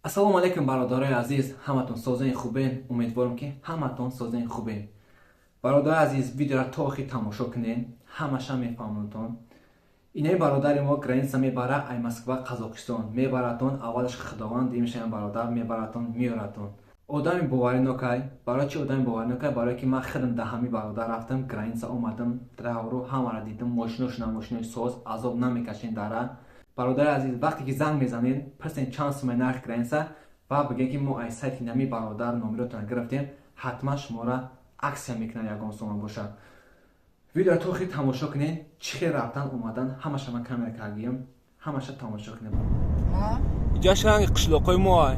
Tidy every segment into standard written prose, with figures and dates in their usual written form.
ассалому алайкум бародарои азиз, ҳаматон созаи хубен. Умедворам ки ҳаматон созаи хубен. бародари азиз, видеоро то охир тамошо кунен, ҳамаша мефаҳмонтон. инаи бародари мо граница мебара ай Москва, Қазоқистон мебаратон. Аввалаш худованд димишаям бародар мебаратон, миёратон. Одами боваринокай, барои чи одами боваринокай? Барои ки ман худам да ҳами бародар рафтам, граница омадам, травру ҳамаро дидам, мошиношуна мошинои соз, азоб намекашин дара. бародари азиз, вақте ки занг мезанед, пурсен чанд сумаи нарх граница ва бигӯед ки мо ай сайти нами бародар номеротона гирифтем, ҳатман шумора аксия мекунад, ягон сомон бошад. видеоро то охир тамошо кунед, чӣ хел рафтан омадан, ҳамаша ман камера кардем, ҳамаша тамошо кунед. инҷа шанги қишлоқои мо ай.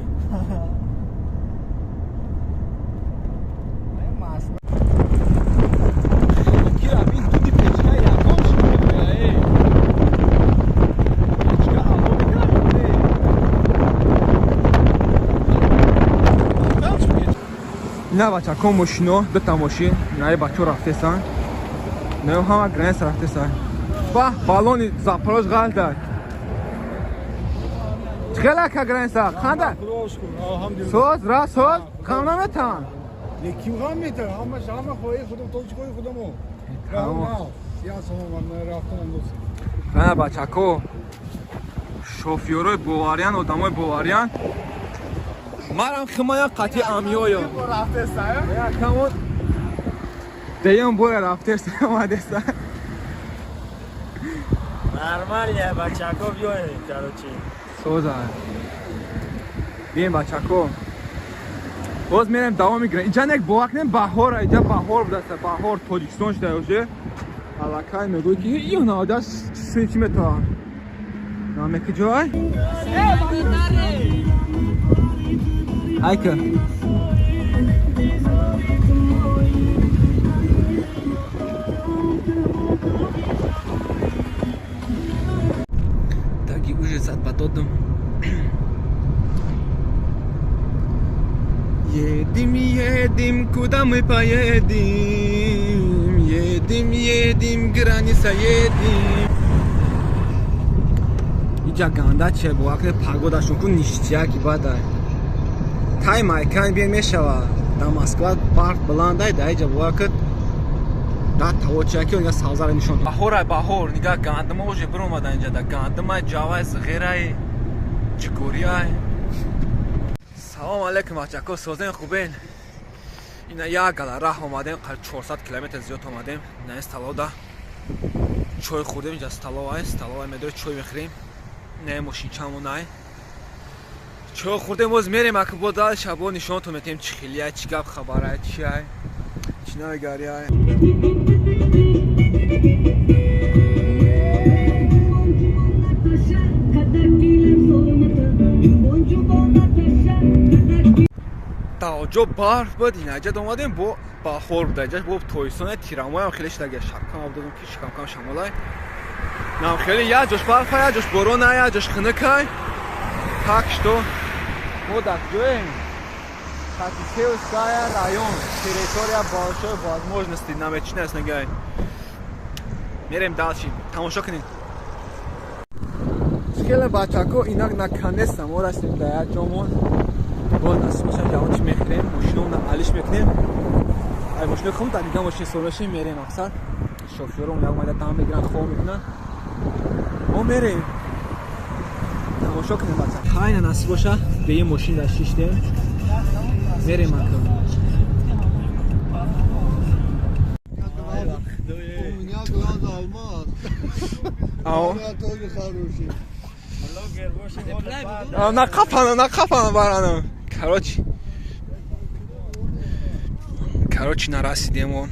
ина бачако мошино дута мошин наи бачо рафтесан, наи ҳама границ рафтесан. ба балони запорож ғалдад чхелака граница қанда соз ра соз ғам наметан Kim gam yeter? Ama şahma koyu kudum, tolcu koyu kudum o. Tamam. Siyah somon var, ne raftan andosun. ина бачако шофёрои бовариян, одамои бовариян. Марам химая қати амиёё якамон деям боя рафтеса омадеса. Нормально, бачако бьёй, короче. Соза. Бием бачако. Боз мерем давоми граница. Инҷа нек бовакнем баҳор, инҷа баҳор будаста, баҳор Тоҷикистон шуда ёше. Алакай мегӯй ки ё навода чӣ метавон. Намеки ҷой? Айка. Так и уже сад потодом. Едим, куда мы поедем? Едим, граница едим. Иҷа ганда че бовакне пагодашон кун ништияки бадай. Тай майкан биен мешава. Да Москва барф баландай, да иҷа бовакат. Да тавочияки онга савзара нишон. Баҳорай баҳор, нига гандама уже биромада инҷа да гандамай ҷавай зғирай чикурияй. Салом алейкум бачако, созен хубен. Ина як гала раҳ омадем, қариб 400 километр зиёд омадем. Ина сталода чой хӯрдем, инҷа сталовай медори чой мехӯрем. Не мошинчамон ай. Чой хӯрдем, боз мерем акбода шабо нишонтон метем чӣ хелияй, чӣ гап хабарай, чӣ ай, чӣ навигарияй. даоҷо барф буд, инаҷа омадем бо баҳор буда, иҷа бо тоистоне тирамоям хеле шидаги шабкам абдодам ки шикамкам шамолай. Нам хеле як ҷош барфай, як ҷош боронай, як ҷош хинакай. Так что мо дар ҷоем Хатисеевская район, территория большой возможности, намечинес нагай. Мерем дальше, тамошо кунем. Хеле бачако, инак наканеста мо растем да як ҷомон. Боз насиб бошад ҷавон чӣ мехӯрем, мошиномона алиш мекунем. Ай мошинои хум дар дига мошин солашем мерем ақсар. Шофёрон як майда дам мегиранд, хоб мекунанд. Мо мерем. Тамошо кунем бача. Хайна насиб бошад бе ин мошин дар шиштем. Мерем ака. У меня глаз алмаз. Ау. Я тоже хороший. Накапана баранам. Короче, нарасидем мо.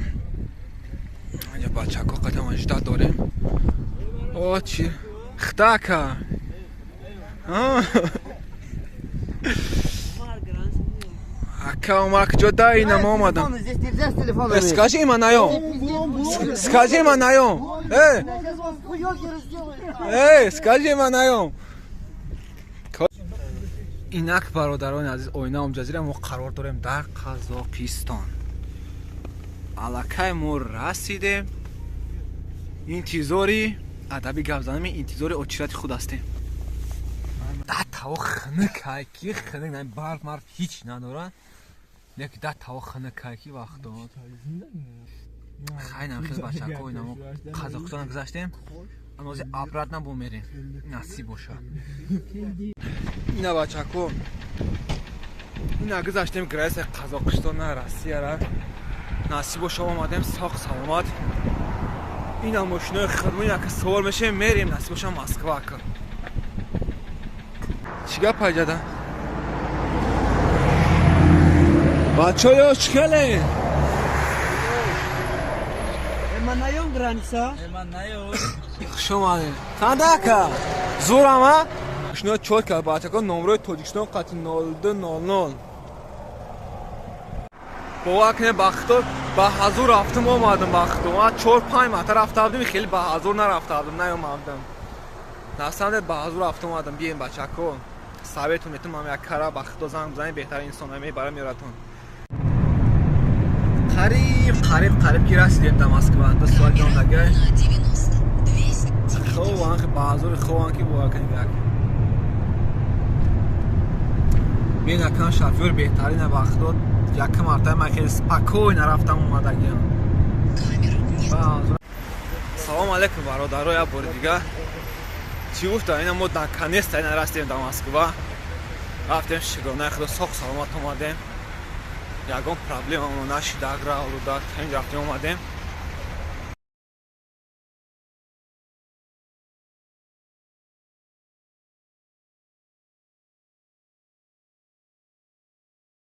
Аҷа бачако қадам ажда дорем. О чи хтака. Ака умак ҷода инам омадам. Скажи манаём. Скажи манаём. Скажи манаём. инак бародарони азиз, оинаам ҷазира, мо қарор дорем дар Қазоқистон. Аллакай мо расидем. интизори адаби гап занами интизори очирати худ ҳастем. тава ханакай ки ханак най барф марф ҳич надорад. Лек да тава ханакай ки вақт дод. Хайнам хел бачако инамо Қазоқистон гузаштем. Анози обратно бумерем. Насиб боша. Ина бачако. Ина гузаштем граница Қазоқистона, Россияра. Насиб боша омадем соқ саломат. Ина машинаи хидмат як савор мешем мерем насиб боша Москва ка. Чига пайҷада? Бачаё чикале? Man nayo granica. Man nayo. Шумали. Кандака. Зурама. Шуно чётка бачако номрои Тоҷикистон қати 0200. Бовакне бахто ба ҳазур рафтам омадам бахто. Ма 4-5 марта рафтам, хеле ба ҳазур нарафтам, наёмадам. Насамде ба ҳазур рафтам омадам. Бием бачако. Советум метам ам як кара бахто занг бзанем беҳтарин инсон мебарам ёратон. Қариб ки расидем да Москва. 2 соат ҷондага. Хован ки баъзури хован ки бовакне як. Биен якан шофёр беҳтарина бахто. Якам марта ман хеле спокойно рафтам омадагиам. Салом алейкум бародаро, як бори дига. Чӣ гуфта ина мо наконец-то ина расидем да Москва. Рафтем шигонаи худо соқ саломат омадем. Ягон проблема нашид агра олуда таин рафтем омадем.